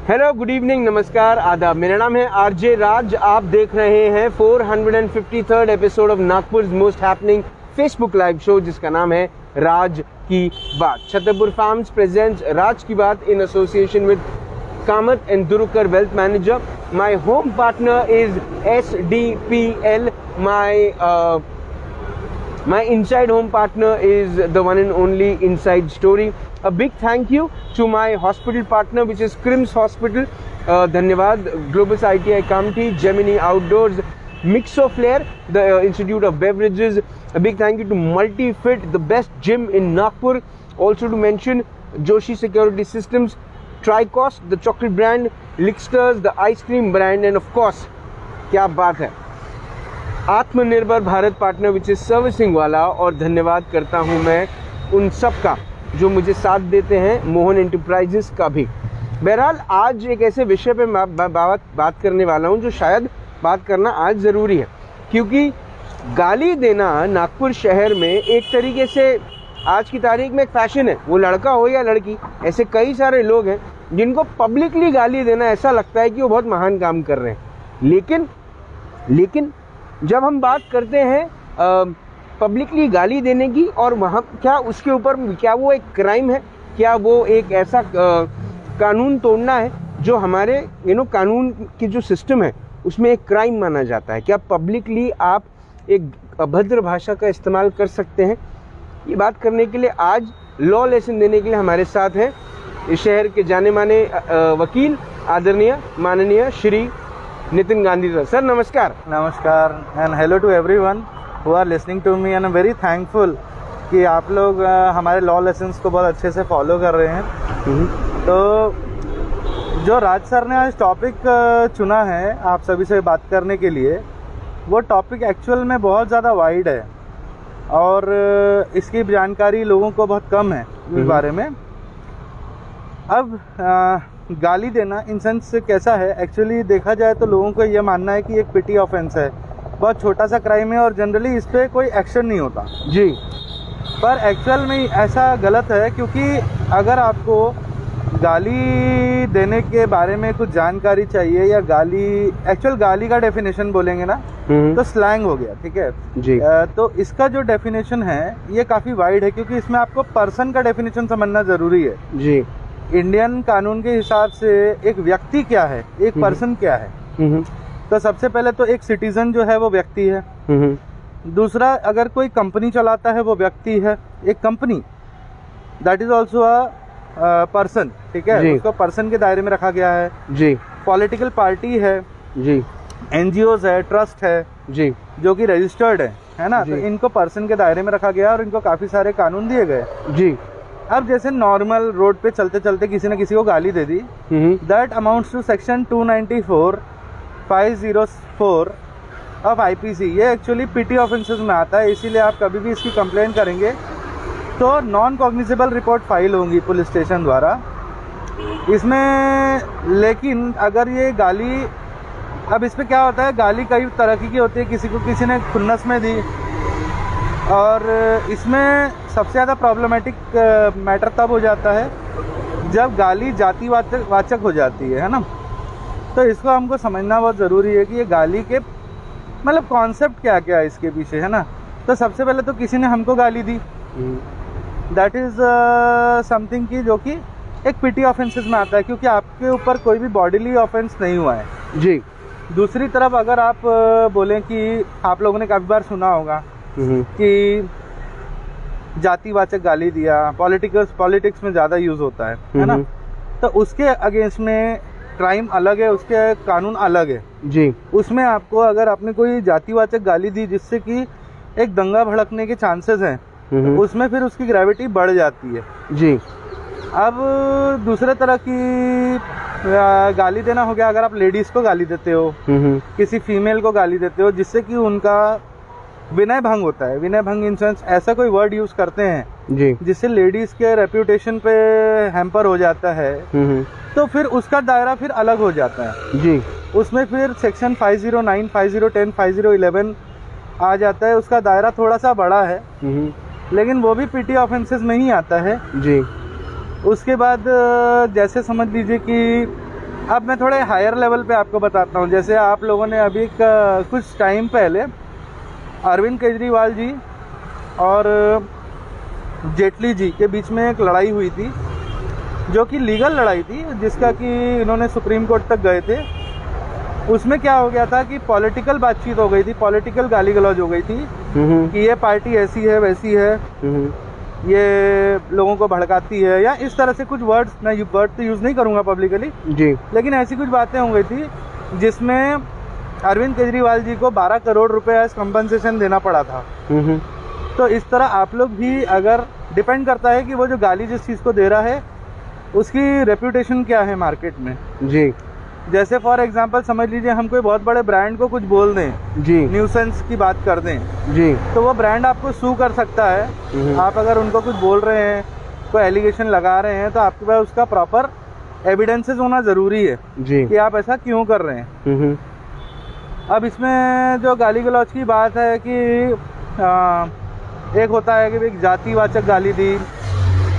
Hello, good evening, नमस्कार, आदाब। मेरा नाम है आरजे राज। आप देख रहे हैं 453rd episode of Nagpur most happening Facebook live show, जिसका नाम है राज की बात। छतरपुर फार्म्स प्रेजेंट्स राज की बात in association with Kamat and Durukar wealth manager. My home partner is SDPL. My inside home partner is the one and only Inside Story. A big thank you to my hospital partner, which is Crims Hospital. धन्यवाद Globus ITI Kamti, Gemini Outdoors, Mixoflair, the Institute of Beverages. A big thank you to MultiFit, the best gym in Nagpur. Also to mention Joshi Security Systems, Tricost, the chocolate brand, Licksters, the ice cream brand, and of course, क्या बात है, आत्मनिर्भर Bharat partner which is servicing वाला। और धन्यवाद करता हूं मैं उन सब का जो मुझे साथ देते हैं, मोहन एंटरप्राइजेस का भी। बहरहाल आज एक ऐसे विषय पे बात करने वाला हूं जो शायद बात करना आज ज़रूरी है, क्योंकि गाली देना नागपुर शहर में एक तरीके से आज की तारीख में एक फैशन है। वो लड़का हो या लड़की, ऐसे कई सारे लोग हैं जिनको पब्लिकली गाली देना ऐसा लगता है कि वो बहुत महान काम कर रहे हैं। लेकिन जब हम बात करते हैं पब्लिकली गाली देने की, और वहाँ क्या उसके ऊपर क्या वो एक क्राइम है, क्या वो एक ऐसा कानून तोड़ना है जो हमारे कानून की जो सिस्टम है उसमें एक क्राइम माना जाता है? क्या पब्लिकली आप एक अभद्र भाषा का इस्तेमाल कर सकते हैं? ये बात करने के लिए आज लॉ लेसन देने के लिए हमारे साथ हैं इस शहर के जाने माने वकील आदरणीय माननीय श्री नितिन गांधी सर। नमस्कार। नमस्कार and hello to everyone who are listening to me, and I am very thankful कि आप लोग हमारे लॉ लेसन्स को बहुत अच्छे से फॉलो कर रहे हैं। तो जो राज सर ने आज टॉपिक चुना है आप सभी से बात करने के लिए, वो टॉपिक एक्चुअल में बहुत ज़्यादा वाइड है और इसकी जानकारी लोगों को बहुत कम है इस बारे में। अब गाली देना इन सेंस कैसा है, एक्चुअली देखा जाए तो लोगों को यह मानना है कि एक पिटी ऑफेंस है, बहुत छोटा सा क्राइम है और जनरली इस पर कोई एक्शन नहीं होता जी। पर एक्चुअल में ऐसा गलत है, क्योंकि अगर आपको गाली देने के बारे में कुछ जानकारी चाहिए या गाली का डेफिनेशन बोलेंगे ना तो स्लैंग हो गया, ठीक है जी। तो इसका जो डेफिनेशन है ये काफ़ी वाइड है, क्योंकि इसमें आपको पर्सन का डेफिनेशन समझना ज़रूरी है जी। इंडियन कानून के हिसाब से एक व्यक्ति क्या है, एक पर्सन क्या है। तो सबसे पहले तो एक सिटीजन जो है वो व्यक्ति है। दूसरा, अगर कोई कंपनी चलाता है वो व्यक्ति है, एक company, that is also a person, ठीक है, उसको पर्सन के दायरे में रखा गया है जी। पॉलिटिकल पार्टी है जी, NGOs है, ट्रस्ट है जी, जो कि रजिस्टर्ड है ना, तो इनको पर्सन के दायरे में रखा गया और इनको काफी सारे कानून दिए गए जी। अब जैसे नॉर्मल रोड पे चलते चलते किसी ने किसी को गाली दे दी, that amounts to section 294 504 of IPC। ये एक्चुअली पिटी ऑफेंसेस में आता है, इसीलिए आप कभी भी इसकी कंप्लेन करेंगे तो नॉन कॉग्निजेबल रिपोर्ट फाइल होंगी पुलिस स्टेशन द्वारा इसमें। लेकिन अगर ये गाली, अब इस पर क्या होता है, गाली कई तरह की होती है, किसी को किसी ने खुन्नस में दी, और इसमें सबसे ज़्यादा प्रॉब्लमेटिक मैटर तब हो जाता है जब गाली जाति वाचक हो जाती है ना। तो इसको हमको समझना बहुत ज़रूरी है कि ये गाली के मतलब कॉन्सेप्ट क्या क्या है इसके पीछे, है ना। तो सबसे पहले तो किसी ने हमको गाली दी, दैट इज़ समथिंग की जो कि एक पिटी ऑफेंसेस में आता है, क्योंकि आपके ऊपर कोई भी बॉडीली ऑफेंस नहीं हुआ है जी। दूसरी तरफ अगर आप बोलें कि आप लोगों ने काफ़ी बार सुना होगा कि जातिवाचक गाली दिया, पॉलिटिक्स में ज़्यादा यूज़ होता है ना, तो उसके अगेंस्ट में क्राइम अलग है, उसके कानून अलग है जी। उसमें आपको अगर आपने कोई जातिवाचक गाली दी जिससे कि एक दंगा भड़कने के चांसेस हैं, तो उसमें फिर उसकी ग्रेविटी बढ़ जाती है जी। अब दूसरे तरह की गाली देना हो गया, अगर आप लेडीज़ को गाली देते हो, किसी फीमेल को गाली देते हो, जिससे कि उनका विनय भंग होता है। विनय भंग इन सेंस ऐसा कोई वर्ड यूज करते हैं जी जिससे लेडीज के रेप्यूटेशन पे हैम्पर हो जाता है, तो फिर उसका दायरा फिर अलग हो जाता है जी। उसमें फिर सेक्शन 509, 5010, 5011 आ जाता है, उसका दायरा थोड़ा सा बड़ा है, लेकिन वो भी पीटी ऑफेंसेस में ही आता है जी। उसके बाद जैसे समझ लीजिए कि अब मैं थोड़े हायर लेवल पे आपको बताता हूँ। जैसे आप लोगों ने अभी कुछ टाइम पहले अरविंद केजरीवाल जी और जेटली जी के बीच में एक लड़ाई हुई थी, जो कि लीगल लड़ाई थी, जिसका कि इन्होंने सुप्रीम कोर्ट तक गए थे। उसमें क्या हो गया था कि पॉलिटिकल बातचीत हो गई थी, पॉलिटिकल गाली गलौज हो गई थी कि ये पार्टी ऐसी है वैसी है, ये लोगों को भड़काती है, या इस तरह से कुछ वर्ड्स, मैं वर्ड तो यूज़ नहीं करूँगा पब्लिकली जी, लेकिन ऐसी कुछ बातें हो गई थी जिसमें अरविंद केजरीवाल जी को 12 करोड़ रुपए एज कंपनसेशन देना पड़ा था। तो इस तरह आप लोग भी, अगर डिपेंड करता है कि वो जो गाली जिस चीज़ को दे रहा है उसकी रेप्यूटेशन क्या है मार्केट में जी। जैसे फॉर एग्जांपल समझ लीजिए हम कोई बहुत बड़े ब्रांड को कुछ बोल दें जी, न्यूसेंस की बात कर दें जी, तो वो ब्रांड आपको सू कर सकता है। आप अगर उनको कुछ बोल रहे हैं, कोई एलिगेशन लगा रहे हैं, तो आपके पास उसका प्रॉपर एविडेंसेस होना ज़रूरी है जी कि आप ऐसा क्यों कर रहे हैं। अब इसमें जो गाली गलौज की बात है कि एक होता है कि एक जातिवाचक गाली दी,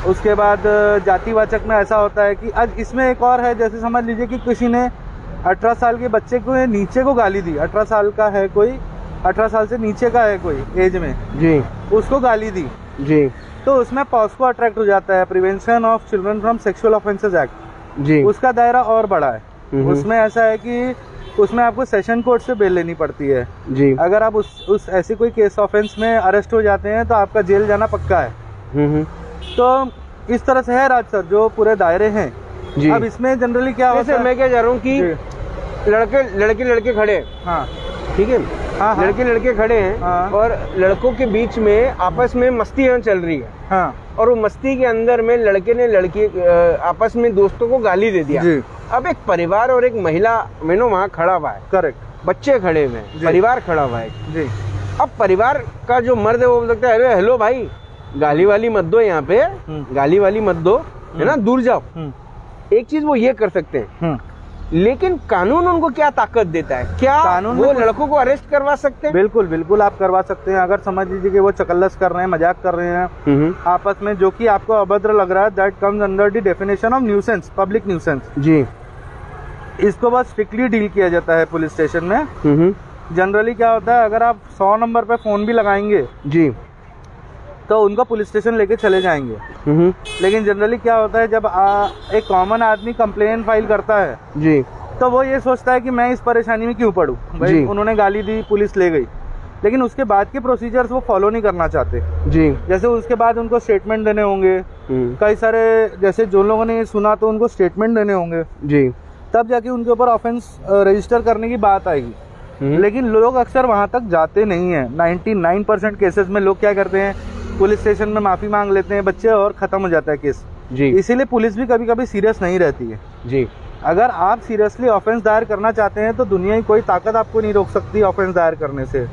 उसके बाद जातिवाचक में ऐसा होता है कि आज इसमें एक और है, जैसे समझ लीजिए कि किसी ने 18 साल के बच्चे को नीचे को गाली दी, 18 साल का है कोई, 18 साल से नीचे का है कोई एज में जी, उसको गाली दी जी, तो उसमें पॉस्को अट्रैक्ट हो जाता है, prevention of children from sexual offences act जी, उसका दायरा और बड़ा है। उसमें ऐसा है कि उसमें आपको सेशन कोर्ट से बेल लेनी पड़ती है जी। अगर आप उस ऐसी कोई केस ऑफेंस में अरेस्ट हो जाते हैं तो आपका जेल जाना पक्का है। तो इस तरह से है राज सर जो पूरे दायरे हैं जी। अब इसमें जनरली क्या होता है, मैं क्या चाह रहा हूँ कि लड़के खड़े हैं, हाँ ठीक है, हाँ, लड़के खड़े हैं, हाँ, और लड़कों के बीच में आपस में मस्ती चल रही है, हाँ, और वो मस्ती के अंदर में लड़के ने लड़की आपस में दोस्तों को गाली दे दिया जी। अब एक परिवार और एक महिला वहाँ खड़ा हुआ है, करेक्ट, बच्चे खड़े हुए हैं, परिवार खड़ा हुआ है जी। अब परिवार का जो मर्द है वो बोल सकता है अरे हेलो भाई गाली वाली मत दो, यहाँ पे गाली वाली मत दो, है ना, दूर जाओ। एक चीज वो ये कर सकते हैं, लेकिन कानून उनको क्या ताकत देता है? क्या कानून वो लड़कों को अरेस्ट करवा सकते हैं? बिल्कुल बिल्कुल आप करवा सकते हैं। अगर समझ लीजिए कि वो चकल्लस कर रहे हैं, मजाक कर रहे हैं आपस में, जो कि आपको अभद्र लग रहा है, that comes under the definition of nuisance, public nuisance जी। इसको बस स्ट्रिक्टली डील किया जाता है पुलिस स्टेशन में। जनरली क्या होता है, अगर आप 100 नंबर पे फोन भी लगाएंगे जी तो उनको पुलिस स्टेशन लेके चले जाएंगे। लेकिन जनरली क्या होता है, जब एक कॉमन आदमी कंप्लेन फाइल करता है जी, तो वो ये सोचता है कि मैं इस परेशानी में क्यों पड़ूं, भाई उन्होंने गाली दी, पुलिस ले गई, लेकिन उसके बाद के प्रोसीजर्स वो फॉलो नहीं करना चाहते जी। जैसे उसके बाद उनको स्टेटमेंट देने होंगे, कई सारे, जैसे जो लोगों ने ये सुना तो उनको स्टेटमेंट देने होंगे जी, तब जाके उनके ऊपर ऑफेंस रजिस्टर करने की बात आएगी। लेकिन लोग अक्सर वहां तक जाते नहीं है। 99% केसेस में लोग क्या करते हैं, पुलिस स्टेशन में माफी मांग लेते हैं बच्चे और खत्म हो जाता है केस जी। इसीलिए पुलिस भी कभी कभी सीरियस नहीं रहती है जी। अगर आप सीरियसली ऑफेंस दायर करना चाहते हैं तो दुनिया की कोई ताकत आपको नहीं रोक सकती ऑफेंस दायर करने से,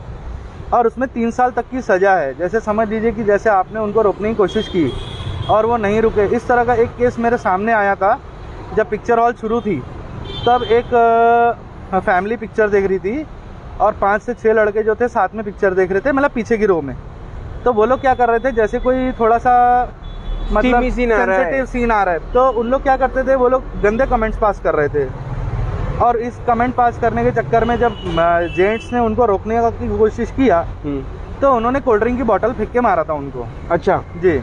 और उसमें 3 साल तक की सजा है। जैसे समझ लीजिए कि जैसे आपने उनको रोकने की कोशिश की और वो नहीं रुके, इस तरह का एक केस मेरे सामने आया था। जब पिक्चर हॉल शुरू थी तब एक फैमिली पिक्चर देख रही थी और 5 से 6 लड़के जो थे साथ में पिक्चर देख रहे थे, मतलब पीछे की रो में। तो वो लोग क्या कर रहे थे, जैसे कोई थोड़ा सा मतलब सेंसिटिव सीन आ रहा है तो उन लोग क्या करते थे, वो लोग गंदे कमेंट्स पास कर रहे थे। और इस कमेंट पास करने के चक्कर में जब जेंट्स ने उनको रोकने की कोशिश किया तो उन्होंने कोल्ड ड्रिंक की बोतल फेंक के मारा था उनको। अच्छा जी।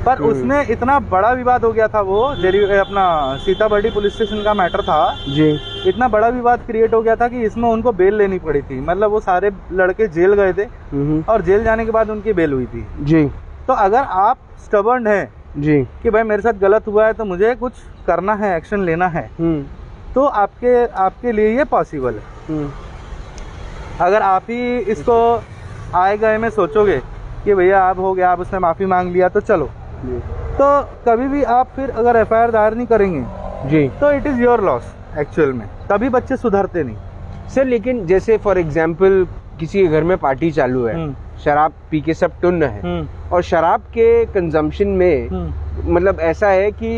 पर उसमें इतना बड़ा विवाद हो गया था, वो अपना सीताबर्डी पुलिस स्टेशन का मैटर था जी। इतना बड़ा विवाद क्रिएट हो गया था कि इसमें उनको बेल लेनी पड़ी थी। मतलब वो सारे लड़के जेल गए थे और जेल जाने के बाद उनकी बेल हुई थी जी। तो अगर आप स्टबर्न हैं जी कि भाई मेरे साथ गलत हुआ है तो मुझे कुछ करना है, एक्शन लेना है, तो आपके लिए ये पॉसिबल है। अगर आप ही इसको आए गए में सोचोगे कि भैया आप हो गया, आप उसने माफी मांग लिया तो चलो, तो कभी भी आप फिर अगर एफआईआर दायर नहीं करेंगे जी तो it is your loss actual में, तभी बच्चे सुधरते नहीं सर। लेकिन जैसे फॉर एग्जांपल किसी के घर में पार्टी चालू है, शराब पी के सब टुन्न है, और शराब के कंजम्पशन में मतलब ऐसा है कि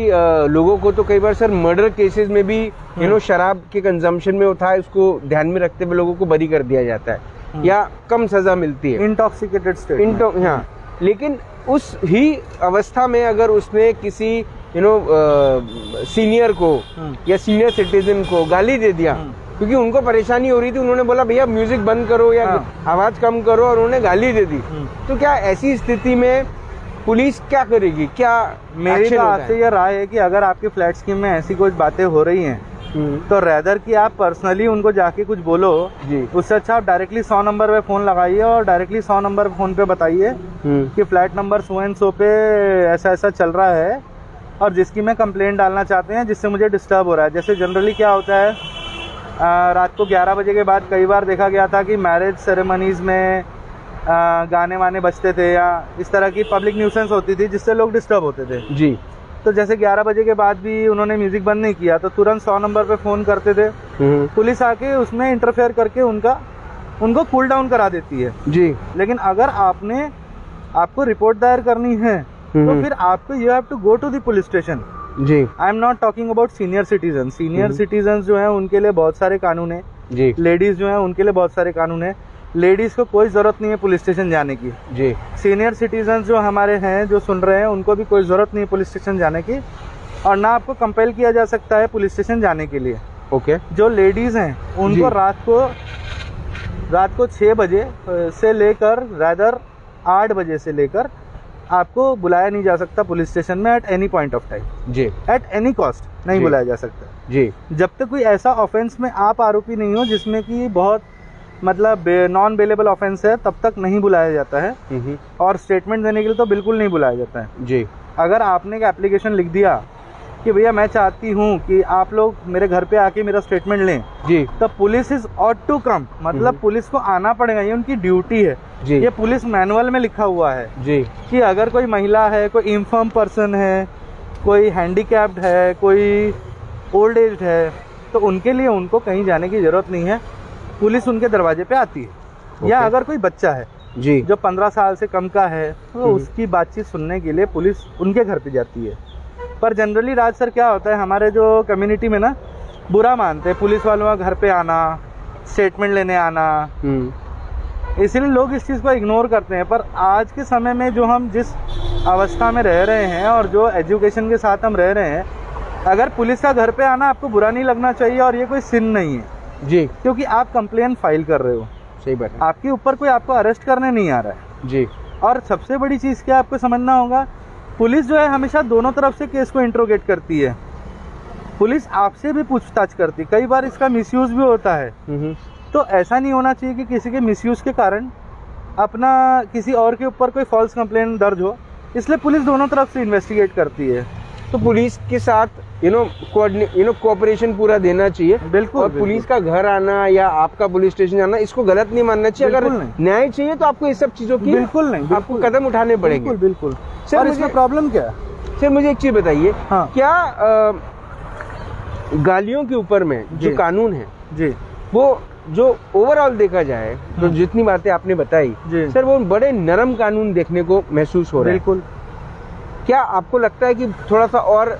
लोगों को तो कई बार सर मर्डर केसेस में भी शराब के कंजम्पशन में होता है, उसको ध्यान में रखते हुए लोगों को बरी कर दिया जाता है या कम सजा मिलती है, इंटॉक्सिकेटेड स्टेट। हाँ, लेकिन उस ही अवस्था में अगर उसने किसी यू नो सीनियर को या सीनियर सिटीजन को गाली दे दिया क्योंकि उनको परेशानी हो रही थी, उन्होंने बोला भैया म्यूजिक बंद करो या आवाज कम करो, और उन्होंने गाली दे दी, तो क्या ऐसी स्थिति में पुलिस क्या करेगी? क्या मेरी action तो होता आपसे है? ये राय है कि अगर आपकी फ्लैट स्कीम में ऐसी कुछ बातें हो रही हैं तो रेदर कि आप पर्सनली उनको जाके कुछ बोलो, जी। उससे अच्छा आप डायरेक्टली 100 नंबर पे फोन लगाइए और डायरेक्टली 100 नंबर फोन पे बताइए कि flat number so and so पे ऐसा ऐसा चल रहा है और जिसकी मैं कंप्लेंट डालना चाहते हैं, जिससे मुझे डिस्टर्ब हो रहा है। जैसे जनरली क्या होता है, रात को 11 बजे के बाद कई बार देखा गया था कि मैरिज सेरेमनीज में गाने वाने बजते थे या इस तरह की पब्लिक न्यूसेंस होती थी जिससे लोग डिस्टर्ब होते थे। जी। तो जैसे 11 बजे के बाद भी उन्होंने म्यूजिक बंद नहीं किया तो तुरंत 100 नंबर पे फोन करते थे, पुलिस आके उसमें इंटरफेयर करके उनको कूल डाउन करा देती है। जी। लेकिन अगर आपको रिपोर्ट दायर करनी है तो फिर आपको you have to go to the police station. जी। I am not talking about senior citizen. Senior citizen जो है उनके लिए बहुत सारे कानून है, जी। लेडीज जो है उनके लिए बहुत सारे कानून है। लेडीज को कोई जरूरत नहीं है पुलिस स्टेशन जाने की। जी। सीनियर सिटीजन जो हमारे हैं जो सुन रहे हैं उनको भी कोई जरूरत नहीं है पुलिस स्टेशन जाने की, और ना आपको कंपेल किया जा सकता है पुलिस स्टेशन जाने के लिए। ओके। जो लेडीज हैं उनको रात को 6 बजे से लेकर रादर 8 बजे से लेकर आपको बुलाया नहीं जा सकता पुलिस स्टेशन में at any point of time. जी। एट एनी कॉस्ट नहीं जी। बुलाया जा सकता। जी। जब तक कोई ऐसा ऑफेंस में आप आरोपी नहीं हो जिसमें कि बहुत मतलब नॉन बेलेबल ऑफेंस है, तब तक नहीं बुलाया जाता है। और स्टेटमेंट देने के लिए तो बिल्कुल नहीं बुलाया जाता है। जी। अगर आपने एक एप्लीकेशन लिख दिया कि भैया मैं चाहती हूँ कि आप लोग मेरे घर पे आके मेरा स्टेटमेंट लें, जी। तो police is ought to come, मतलब पुलिस को आना पड़ेगा, ये उनकी ड्यूटी है। जी। ये पुलिस मैनुअल में लिखा हुआ है जी। कि अगर कोई महिला है, कोई इन्फर्म पर्सन है, कोई हैंडीकैप्ड है, कोई ओल्ड एज है, तो उनके लिए उनको कहीं जाने की जरूरत नहीं है, पुलिस उनके दरवाजे पे आती है। या अगर कोई बच्चा है जी जो 15 साल से कम का है तो उसकी बातचीत सुनने के लिए पुलिस उनके घर पे जाती है। पर जनरली राज सर क्या होता है, हमारे जो कम्युनिटी में ना बुरा मानते हैं पुलिस वालों का घर पे आना, स्टेटमेंट लेने आना, इसलिए लोग इस चीज़ को इग्नोर करते हैं। पर आज के समय में जो हम जिस अवस्था में रह रहे हैं और जो एजुकेशन के साथ हम रह रहे हैं, अगर पुलिस का घर पे आना आपको बुरा नहीं लगना चाहिए, और ये कोई सिन नहीं है जी, क्योंकि आप कंप्लेन फाइल कर रहे हो, सही बात है। आपके ऊपर कोई आपको अरेस्ट करने नहीं आ रहा है जी। और सबसे बड़ी चीज़ क्या आपको समझना होगा, पुलिस जो है हमेशा दोनों तरफ से केस को इंट्रोगेट करती है। पुलिस आपसे भी पूछताछ करती है, कई बार इसका मिसयूज भी होता है। तो ऐसा नहीं होना चाहिए कि किसी के मिसयूज के कारण अपना किसी और के ऊपर कोई फॉल्स कंप्लेन दर्ज हो, इसलिए पुलिस दोनों तरफ से इन्वेस्टिगेट करती है। तो पुलिस के साथ कोऑपरेशन पूरा देना चाहिए। बिल्कुल। और पुलिस का घर आना या आपका पुलिस स्टेशन जाना, इसको गलत नहीं मानना चाहिए। अगर न्याय चाहिए तो आपको इस सब चीजों की बिल्कुल नहीं, आपको कदम उठाने पड़ेंगे। बिल्कुल। सर, और इसमें प्रॉब्लम क्या है? सर मुझे एक चीज बताइए, हाँ। क्या गालियों के ऊपर में जो जी। कानून है जी वो जो ओवरऑल देखा जाए तो जितनी बातें आपने बताई जी। सर, वो बड़े नरम कानून देखने को महसूस हो रहा है। बिल्कुल। क्या आपको लगता है कि थोड़ा सा और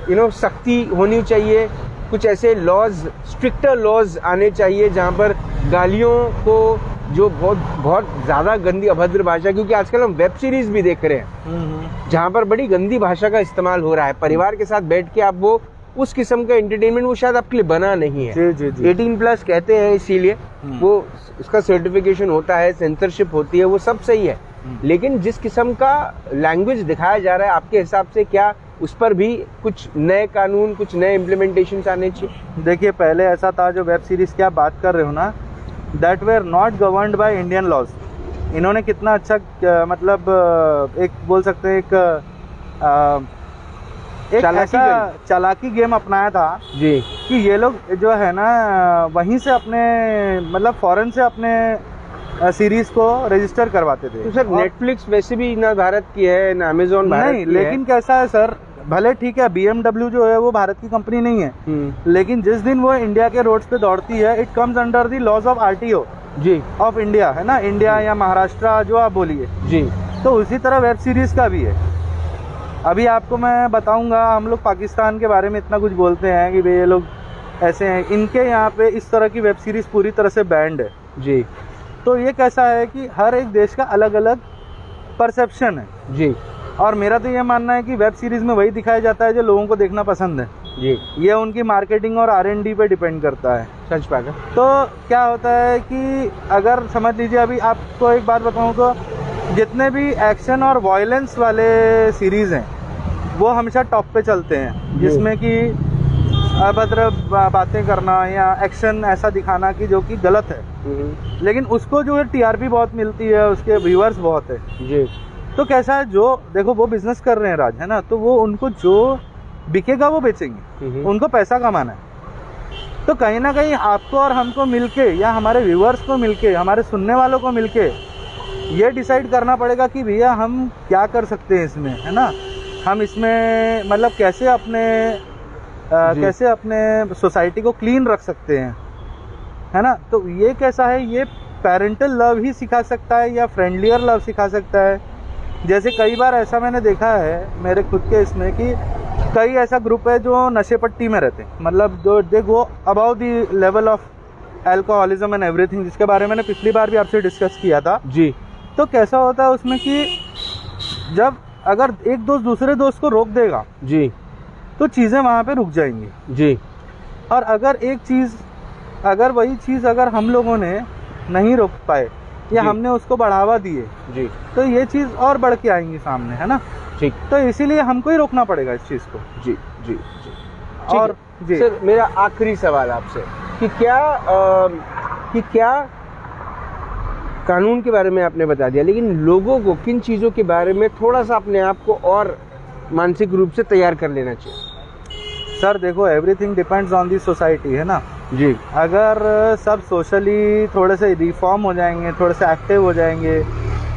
सख्ती होनी चाहिए, कुछ ऐसे लॉज, स्ट्रिक्टर लॉज आने चाहिए जहां पर गालियों को, जो बहुत ज्यादा गंदी अभद्र भाषा, क्योंकि आजकल हम वेब सीरीज भी देख रहे हैं जहां पर बड़ी गंदी भाषा का इस्तेमाल हो रहा है, परिवार के साथ बैठ के आप वो उस किस्म का एंटरटेनमेंट वो शायद आपके लिए बना नहीं है। जी जी जी। 18+ कहते हैं, इसीलिए वो उसका सर्टिफिकेशन होता है, सेंसरशिप होती है, वो सब सही है। लेकिन जिस किस्म का लैंग्वेज दिखाया जा रहा है, आपके हिसाब से क्या उस पर भी कुछ नए कानून, कुछ नए इम्प्लीमेंटेशन आने चाहिए? देखिए, पहले ऐसा था, जो वेब सीरीज की आप बात कर रहे हो ना, that were not governed by Indian laws. इन्होंने कितना अच्छा मतलब एक बोल सकते हैं एक ऐसा चालाकी गेम अपनाया था जी कि ये लोग जो है ना वहीं से अपने मतलब फॉरेन से अपने सीरीज को रजिस्टर करवाते थे। तो सर नेटफ्लिक्स वैसे भी ना भारत की है ना अमेजोन भारत नहीं, की लेकिन कैसा है सर, भले ठीक है BMW जो है वो भारत की कंपनी नहीं है, लेकिन जिस दिन वो इंडिया के रोड्स पे दौड़ती है, it comes under the laws of RTO जी ऑफ इंडिया, है ना, इंडिया या महाराष्ट्र जो आप बोलिए जी। तो उसी तरह वेब सीरीज का भी है। अभी आपको मैं बताऊंगा, हम लोग पाकिस्तान के बारे में इतना कुछ बोलते हैं कि भाई ये लोग ऐसे हैं, इनके यहाँ पे इस तरह की वेब सीरीज पूरी तरह से बैंड है जी। तो ये कैसा है कि हर एक देश का अलग अलग परसेप्शन है जी। और मेरा तो ये मानना है कि वेब सीरीज़ में वही दिखाया जाता है जो लोगों को देखना पसंद है। जी, ये उनकी मार्केटिंग और R&D पे डिपेंड करता है। सच बात है। तो क्या होता है कि अगर समझ लीजिए, अभी आपको एक बात बताऊं तो जितने भी एक्शन और वायलेंस वाले सीरीज़ हैं वो हमेशा टॉप पे चलते हैं, जिसमें कि अभद्र बातें करना या एक्शन ऐसा दिखाना कि जो कि गलत है, लेकिन उसको जो है TRP बहुत मिलती है, उसके व्यूअर्स बहुत है। जी, तो कैसा है, जो देखो वो बिजनेस कर रहे हैं राज, है ना, तो वो उनको जो बिकेगा वो बेचेंगे, उनको पैसा कमाना है। तो कहीं ना कहीं आपको और हमको मिलके या हमारे व्यूअर्स को मिलके, हमारे सुनने वालों को मिलके ये डिसाइड करना पड़ेगा कि भैया हम क्या कर सकते हैं इसमें, है ना, हम इसमें मतलब कैसे अपने सोसाइटी को क्लीन रख सकते हैं, है ना। तो ये कैसा है, ये पेरेंटल लव ही सिखा सकता है या फ्रेंडलियर लव सिखा सकता है। जैसे कई बार ऐसा मैंने देखा है मेरे खुद के इसमें कि कई ऐसा ग्रुप है जो नशे पट्टी में रहते हैं, मतलब जो they go about the level of alcoholism and everything, जिसके बारे में मैंने पिछली बार भी आपसे डिस्कस किया था। जी। तो कैसा होता है उसमें कि जब अगर एक दोस्त दूसरे दोस्त को रोक देगा जी, तो चीज़ें वहाँ पे रुक जाएंगी। जी। और अगर वही चीज़ अगर हम लोगों ने नहीं रोक पाए या जी। हमने हमने उसको बढ़ावा दिए जी, तो ये चीज़ और बढ़ के आएंगी सामने, है ना। ठीक। तो इसीलिए हमको ही रोकना पड़ेगा इस चीज़ को। जी, जी, जी। और जी सर, मेरा आखिरी सवाल आपसे कि क्या कानून के बारे में आपने बता दिया, लेकिन लोगों को किन चीज़ों के बारे में थोड़ा सा अपने आप को और मानसिक रूप से तैयार कर लेना चाहिए? सर देखो, everything depends on the society, है ना। जी। अगर सब सोशली थोड़े से रिफॉर्म हो जाएंगे, थोड़े से एक्टिव हो जाएंगे,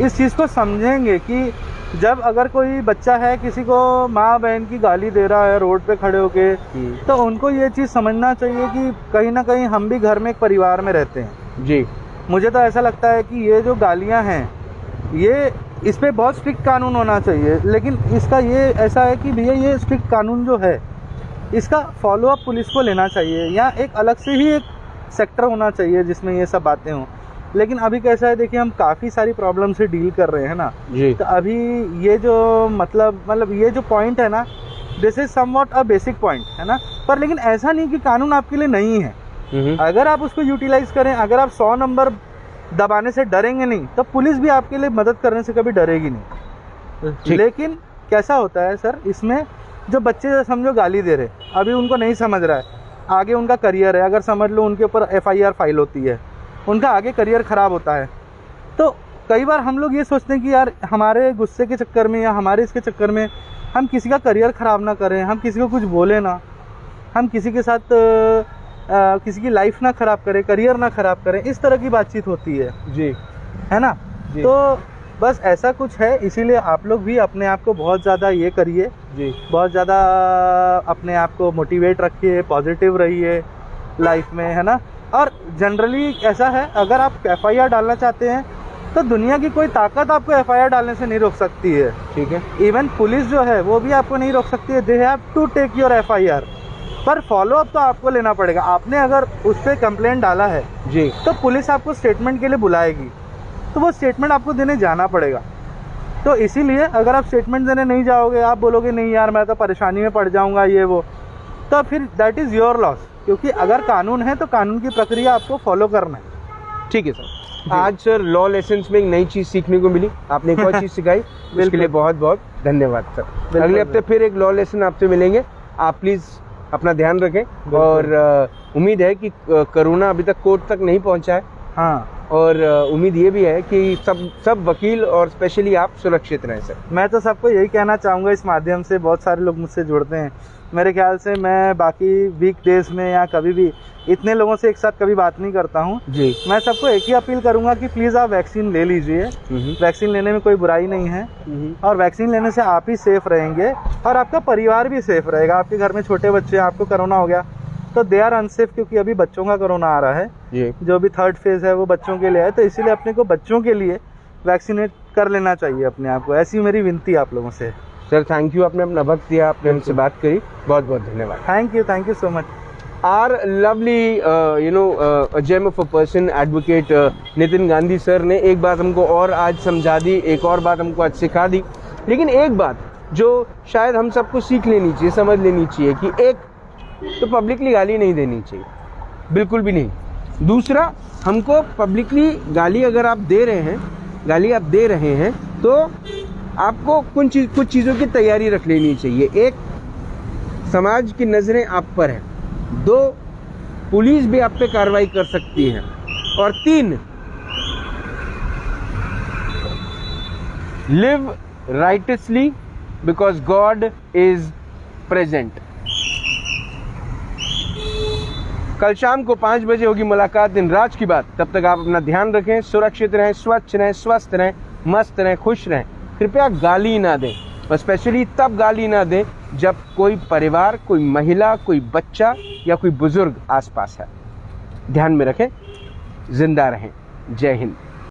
इस चीज़ को समझेंगे कि जब अगर कोई बच्चा है किसी को माँ बहन की गाली दे रहा है रोड पे खड़े होके, तो उनको ये चीज़ समझना चाहिए कि कहीं ना कहीं हम भी घर में एक परिवार में रहते हैं। जी। मुझे तो ऐसा लगता है कि ये जो गालियाँ हैं, ये इस पे बहुत स्ट्रिक्ट कानून होना चाहिए, लेकिन इसका ये ऐसा है कि भैया ये स्ट्रिक्ट कानून जो है इसका फॉलोअप पुलिस को लेना चाहिए या एक अलग से ही एक सेक्टर होना चाहिए जिसमें ये सब बातें हों। लेकिन अभी कैसा है, देखिए हम काफ़ी सारी प्रॉब्लम से डील कर रहे हैं ना जी। तो अभी ये जो मतलब ये जो पॉइंट है ना, this is somewhat a basic point, है ना। पर लेकिन ऐसा नहीं कि कानून आपके लिए नहीं है। अगर आप उसको यूटिलाइज करें, अगर आप 100 नंबर दबाने से डरेंगे नहीं, तो पुलिस भी आपके लिए मदद करने से कभी डरेगी नहीं। लेकिन कैसा होता है सर, इसमें जो बच्चे समझो गाली दे रहे, अभी उनको नहीं समझ रहा है, आगे उनका करियर है, अगर समझ लो उनके ऊपर FIR फाइल होती है, उनका आगे करियर ख़राब होता है। तो कई बार हम लोग ये सोचते हैं कि यार हमारे गुस्से के चक्कर में या हमारे इसके चक्कर में हम किसी का करियर ख़राब ना करें, हम किसी को कुछ बोले ना, हम किसी के साथ किसी की लाइफ ना ख़राब करें, करियर ना ख़राब करें, इस तरह की बातचीत होती है जी, है ना। जी। तो बस ऐसा कुछ है, इसीलिए आप लोग भी अपने आप को बहुत ज़्यादा ये करिए जी, बहुत ज़्यादा अपने आप को मोटिवेट रखिए, पॉजिटिव रहिए लाइफ में, है ना। और जनरली ऐसा है, अगर आप FIR डालना चाहते हैं तो दुनिया की कोई ताकत आपको FIR डालने से नहीं रोक सकती है। ठीक है। इवन पुलिस जो है वो भी आपको नहीं रोक सकती है, they have to take your FIR, पर फॉलो अप तो आपको लेना पड़ेगा। आपने अगर उस पर कंप्लेंट डाला है जी, तो पुलिस आपको स्टेटमेंट के लिए बुलाएगी, तो वो स्टेटमेंट आपको देने जाना पड़ेगा। तो इसीलिए अगर आप स्टेटमेंट देने नहीं जाओगे, आप बोलोगे नहीं यार मैं तो परेशानी में पड़ जाऊंगा ये वो, तो फिर दैट इज़ योर लॉस, क्योंकि अगर कानून है तो कानून की प्रक्रिया आपको फॉलो करना है। ठीक है सर। आज सर लॉ लेसन्स में एक नई चीज़ सीखने को मिली, आपने एक और चीज़ सिखाई, उसके लिए बहुत बहुत धन्यवाद सर। अगले हफ्ते फिर एक लॉ लेसन आपसे मिलेंगे। आप प्लीज़ अपना ध्यान रखें और उम्मीद है कि कोरोना अभी तक कोर्ट तक नहीं पहुंचा है। हाँ, और उम्मीद ये भी है कि सब वकील और स्पेशली आप सुरक्षित रहें सर। मैं तो सबको यही कहना चाहूँगा, इस माध्यम से बहुत सारे लोग मुझसे जुड़ते हैं। मेरे ख्याल से मैं बाकी वीक डेज में या कभी भी इतने लोगों से एक साथ कभी बात नहीं करता हूँ जी। मैं सबको एक ही अपील करूँगा कि प्लीज़ आप वैक्सीन ले लीजिए। वैक्सीन लेने में कोई बुराई नहीं है और वैक्सीन लेने से आप ही सेफ रहेंगे और आपका परिवार भी सेफ रहेगा। आपके घर में छोटे बच्चे हैं, आपको कोरोना हो गया तो दे आर अनसेफ, क्योंकि अभी बच्चों का कोरोना आ रहा है जी। जो भी 3rd फेज है वो बच्चों के लिए है, तो इसीलिए अपने को बच्चों के लिए वैक्सीनेट कर लेना चाहिए अपने आप को। ऐसी मेरी विनती आपलों लोगों से। सर थैंक यू, आपने अपना वक्त दिया, आपने हमसे बात करी, बहुत बहुत धन्यवाद। Thank you so much. Are lovely gem of a person advocate Nitin Gandhi sir ने एक बात हमको और आज समझा दी, एक और बात हमको आज सिखा दी लेकिन एक बात जो शायद हम सबको सीख लेनी चाहिए, समझ लेनी चाहिए कि एक तो पब्लिकली गाली नहीं देनी चाहिए, बिल्कुल भी नहीं। दूसरा, हमको पब्लिकली गाली अगर आप दे रहे हैं तो आपको कुछ चीज़ों की तैयारी रख लेनी चाहिए। एक, समाज की नज़रें आप पर है। 2, पुलिस भी आप पे कार्रवाई कर सकती है। और 3, live righteously because God is present. कल शाम को 5 बजे होगी मुलाकात दिन राज की बात। तब तक आप अपना ध्यान रखें, सुरक्षित रहें, स्वच्छ रहें, स्वस्थ रहें, मस्त रहें, खुश रहें। कृपया गाली ना दें, और स्पेशली तब गाली ना दें जब कोई परिवार, कोई महिला, कोई बच्चा या कोई बुजुर्ग आसपास है। ध्यान में रखें। जिंदा रहें। जय हिंद।